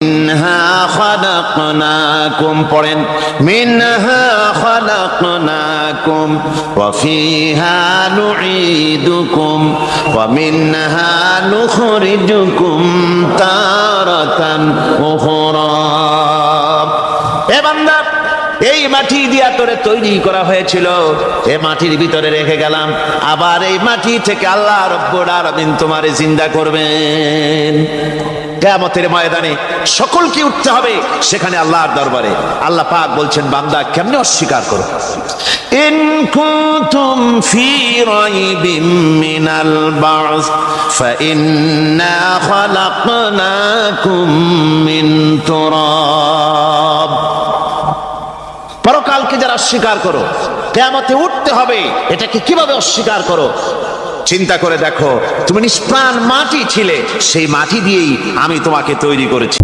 মিনহা খালাকনাকুম পড়েন মিনহা খালাকনাকুম ওয়া ফিহা নুঈদুকুম ওয়া মিনহা নুখরিজুকুম তারাতান উখরা। এ বান্দা, এই মাটি দিয়া তোরে তৈরি করা হয়েছিল, এ মাটির ভিতরে রেখে গেলাম, আবার এই মাটি থেকে আল্লাহ রব্বুল আলামিন তোমারে জিন্দা করবেন। কিয়ামতের ময়দানে সকলকে উঠতে হবে সেখানে আল্লাহর দরবারে। আল্লাহ পাক বলছেন, বান্দা কেমনে অস্বীকার করো? ইন কুনতুম ফি রাইবিম মিনাল বা'স ফাইন্না খালাকনাকুম মিন তুরাব। পরকালকে যারা অস্বীকার করো, কিয়ামতে উঠতে হবে, এটাকে কিভাবে অস্বীকার করো? চিন্তা করে দেখো, তুমি নিষ্প্রাণ মাটি ছিলে, সেই মাটি দিয়েই আমি তোমাকে তৈরি করেছি।